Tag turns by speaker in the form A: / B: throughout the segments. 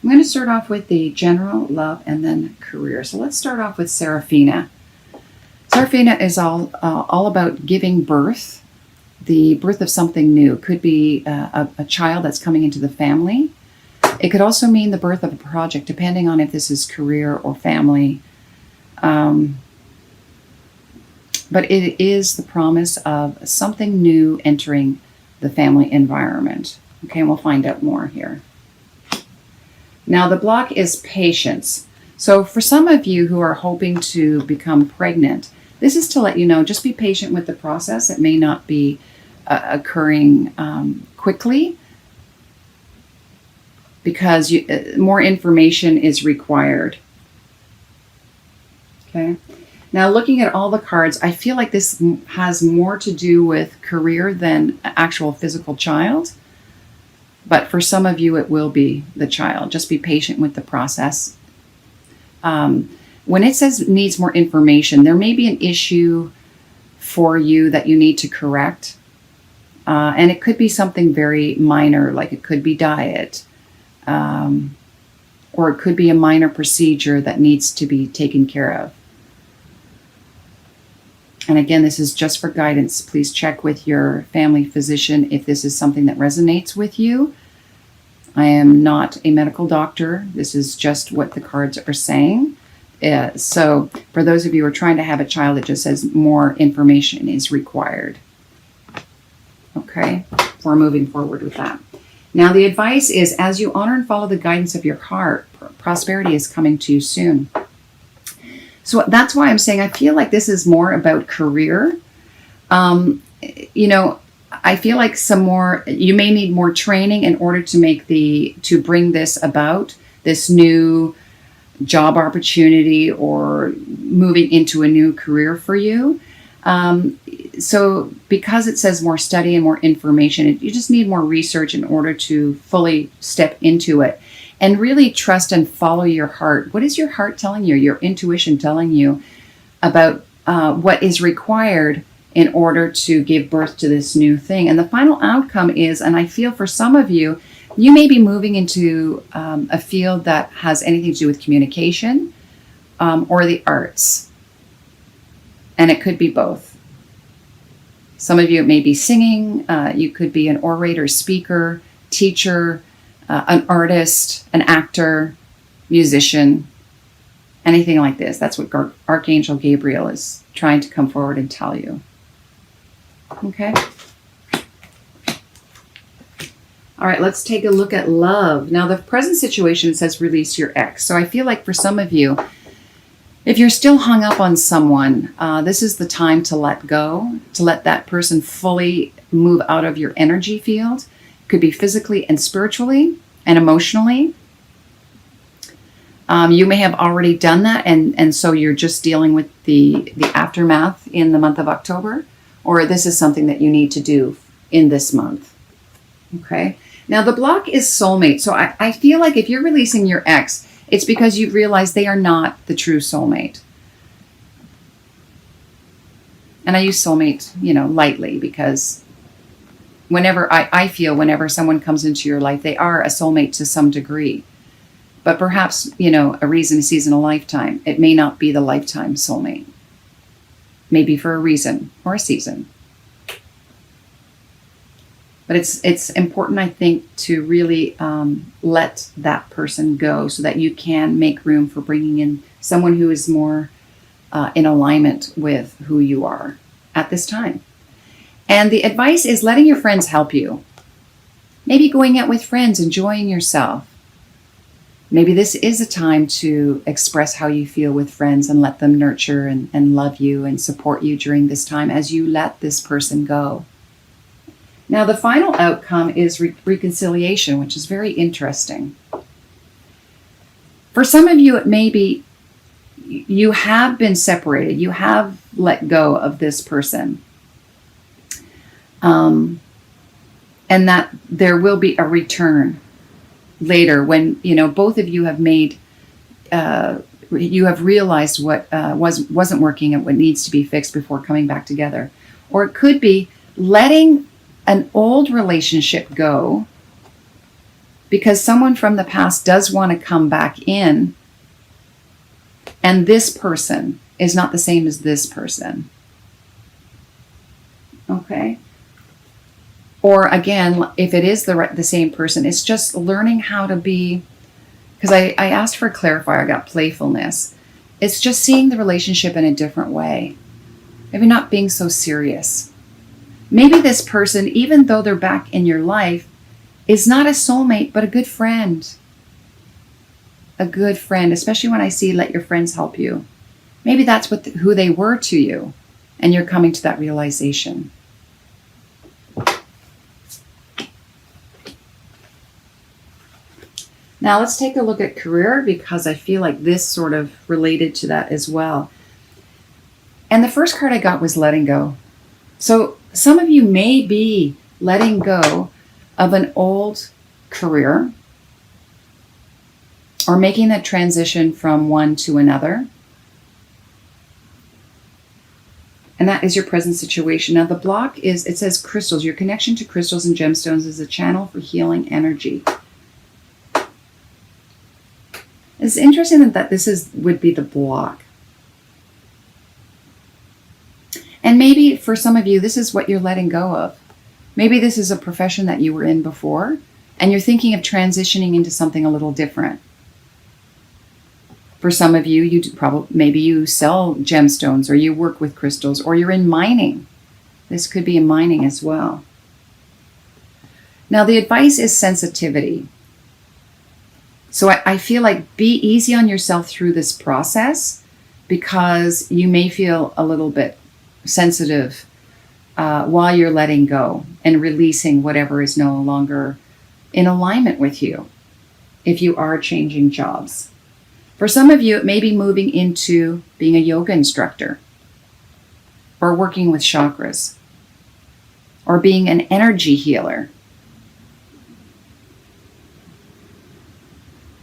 A: I'm going to start off with the general, love, and then career. So let's start off with Serafina. Serafina is all about giving birth, the birth of something new. It could be a child that's coming into the family. It could also mean the birth of a project, depending on if this is career or family. But it is the promise of something new entering the family environment. Okay, and we'll find out more here. Now, the block is patience. So for some of you who are hoping to become pregnant, this is to let you know, just be patient with the process. It may not be occurring quickly because more information is required. Okay. Now, looking at all the cards, I feel like this has more to do with career than actual physical child. But for some of you, it will be the child. Just be patient with the process. When it says needs more information, there may be an issue for you that you need to correct. And it could be something very minor, like it could be diet. Or it could be a minor procedure that needs to be taken care of. And again, this is just for guidance. Please check with your family physician if this is something that resonates with you. I am not a medical doctor. This is just what the cards are saying. So for those of you who are trying to have a child, it just says more information is required. Okay, we're moving forward with that. Now, the advice is, as you honor and follow the guidance of your heart, prosperity is coming to you soon. So that's why I'm saying I feel like this is more about career. I feel like you may need more training in order to bring this about, this new job opportunity or moving into a new career for you. So because it says more study and more information, you just need more research in order to fully step into it. And really trust and follow your heart. What is your heart telling you? Your intuition telling you about what is required in order to give birth to this new thing. And the final outcome is, and I feel for some of you, you may be moving into a field that has anything to do with communication or the arts. And it could be both. Some of you, it may be singing. You could be an orator, speaker, teacher, an artist, an actor, musician, anything like this. That's what Archangel Gabriel is trying to come forward and tell you. Okay? All right, let's take a look at love. Now, the present situation says release your ex. So I feel like for some of you, if you're still hung up on someone, this is the time to let go, to let that person fully move out of your energy field. Could be physically and spiritually and emotionally. You may have already done that, and so you're just dealing with the aftermath in the month of October, or this is something that you need to do in this month. Okay. Now, the block is soulmate. So I feel like if you're releasing your ex, it's because you've realized they are not the true soulmate. And I use soulmate, lightly because I feel whenever someone comes into your life, they are a soulmate to some degree. But perhaps, a reason, a season, a lifetime. It may not be the lifetime soulmate. Maybe for a reason or a season. But it's important, I think, to really let that person go so that you can make room for bringing in someone who is more in alignment with who you are at this time. And the advice is letting your friends help you. Maybe going out with friends, enjoying yourself. Maybe this is a time to express how you feel with friends and let them nurture and love you and support you during this time as you let this person go. Now, the final outcome is reconciliation, which is very interesting. For some of you, it may be you have been separated. You have let go of this person. And that there will be a return later when, both of you have made, you have realized what wasn't working and what needs to be fixed before coming back together. Or it could be letting an old relationship go because someone from the past does want to come back in, and this person is not the same as this person. Okay? Or again, if it is the same person, it's just learning how to be, because I asked for a clarifier, I got playfulness. It's just seeing the relationship in a different way. Maybe not being so serious. Maybe this person, even though they're back in your life, is not a soulmate, but a good friend. A good friend, especially when I see let your friends help you. Maybe that's who they were to you, and you're coming to that realization. Now let's take a look at career, because I feel like this sort of related to that as well. And the first card I got was letting go. So some of you may be letting go of an old career, or making that transition from one to another. And that is your present situation. Now the block is, it says crystals. Your connection to crystals and gemstones is a channel for healing energy. It's interesting that this would be the block. And maybe for some of you, this is what you're letting go of. Maybe this is a profession that you were in before, and you're thinking of transitioning into something a little different. For some of you, maybe you sell gemstones, or you work with crystals, or you're in mining. This could be in mining as well. Now the advice is sensitivity. So I feel like be easy on yourself through this process, because you may feel a little bit sensitive while you're letting go and releasing whatever is no longer in alignment with you if you are changing jobs. For some of you, it may be moving into being a yoga instructor, or working with chakras, or being an energy healer.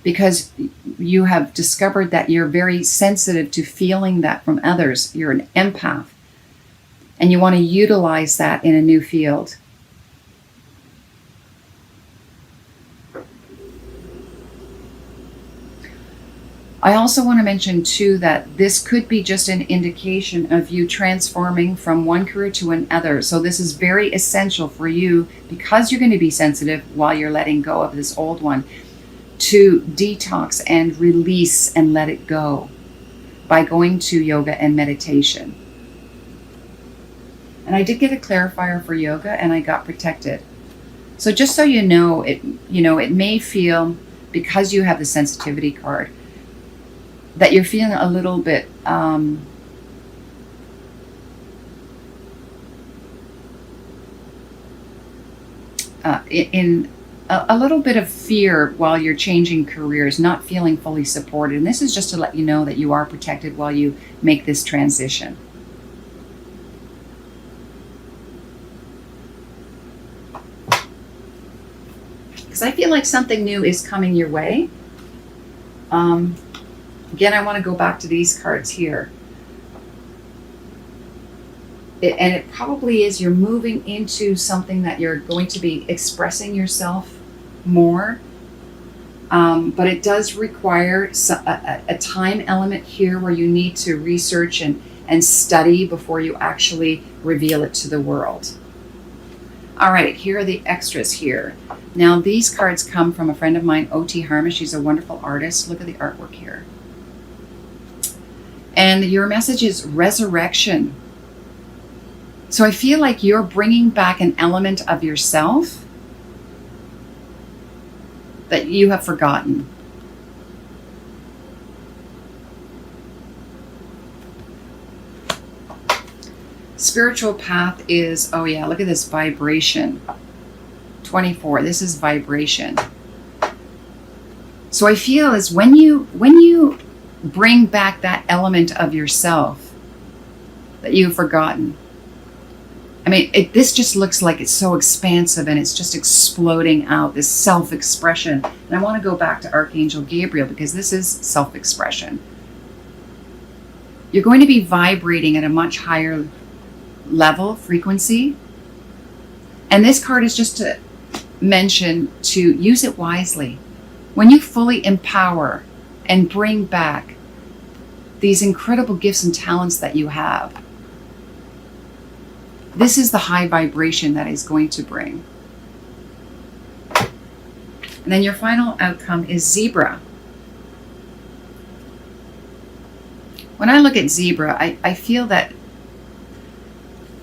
A: Because you have discovered that you're very sensitive to feeling that from others. You're an empath. And you want to utilize that in a new field. I also want to mention too that this could be just an indication of you transforming from one career to another. So this is very essential for you, because you're going to be sensitive while you're letting go of this old one, to detox and release and let it go by going to yoga and meditation. And I did get a clarifier for yoga, and I got protected. So just so you know, it may feel, because you have the sensitivity card, that you're feeling a little bit in a little bit of fear while you're changing careers, not feeling fully supported. And this is just to let you know that you are protected while you make this transition. Because I feel like something new is coming your way. Again, I want to go back to these cards here. And it probably is, you're moving into something that you're going to be expressing yourself more. But it does require a time element here where you need to research and study before you actually reveal it to the world. All right, here are the extras here. Now, these cards come from a friend of mine, O.T. Harmish. She's a wonderful artist. Look at the artwork here. And your message is resurrection. So I feel like you're bringing back an element of yourself that you have forgotten. Spiritual path is, oh yeah, look at this vibration. 24, this is vibration. So I feel is when you bring back that element of yourself that you've forgotten. I mean, this just looks like it's so expansive, and it's just exploding out, this self-expression. And I want to go back to Archangel Gabriel, because this is self-expression. You're going to be vibrating at a much higher level, frequency. And this card is just mention to use it wisely. When you fully empower and bring back these incredible gifts and talents that you have, this is the high vibration that is going to bring. And then your final outcome is Zebra. When I look at Zebra, I feel that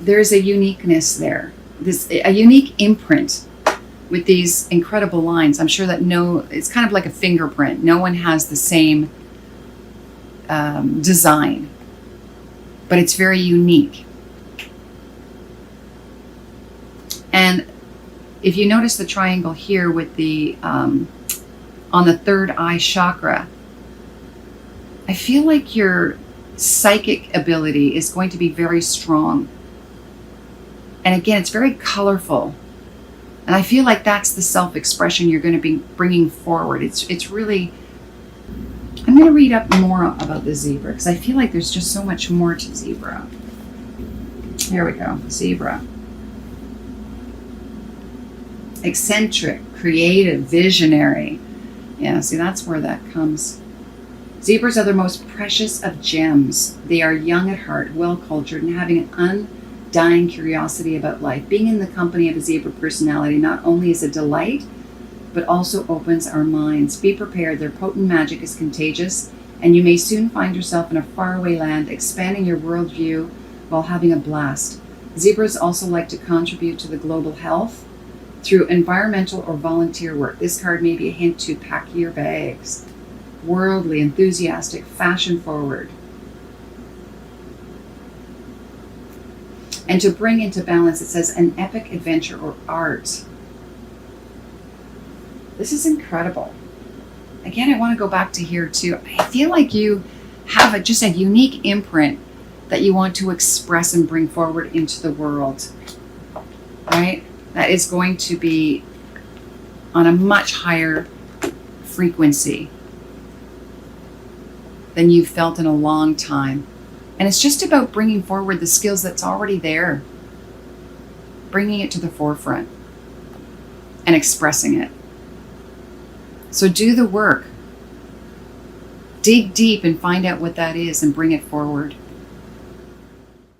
A: there's a uniqueness there, a unique imprint with these incredible lines. I'm sure that it's kind of like a fingerprint. No one has the same design, but it's very unique. And if you notice the triangle here with the on the third eye chakra, I feel like your psychic ability is going to be very strong. And again, it's very colorful. And I feel like that's the self-expression you're going to be bringing forward. It's really, I'm going to read up more about the zebra because I feel like there's just so much more to zebra. Here we go, zebra. Eccentric, creative, visionary. Yeah, see, that's where that comes. Zebras are the most precious of gems. They are young at heart, well-cultured, and having an undying curiosity about life. Being in the company of a zebra personality not only is a delight, but also opens our minds. Be prepared. Their potent magic is contagious, and you may soon find yourself in a faraway land, expanding your worldview while having a blast. Zebras also like to contribute to the global health through environmental or volunteer work. This card may be a hint to pack your bags. Worldly, enthusiastic, fashion forward. And to bring into balance, it says an epic adventure or art. This is incredible. Again, I want to go back to here too. I feel like you have just a unique imprint that you want to express and bring forward into the world, right? That is going to be on a much higher frequency than you've felt in a long time. And it's just about bringing forward the skills that's already there, bringing it to the forefront and expressing it. So do the work. Dig deep and find out what that is and bring it forward.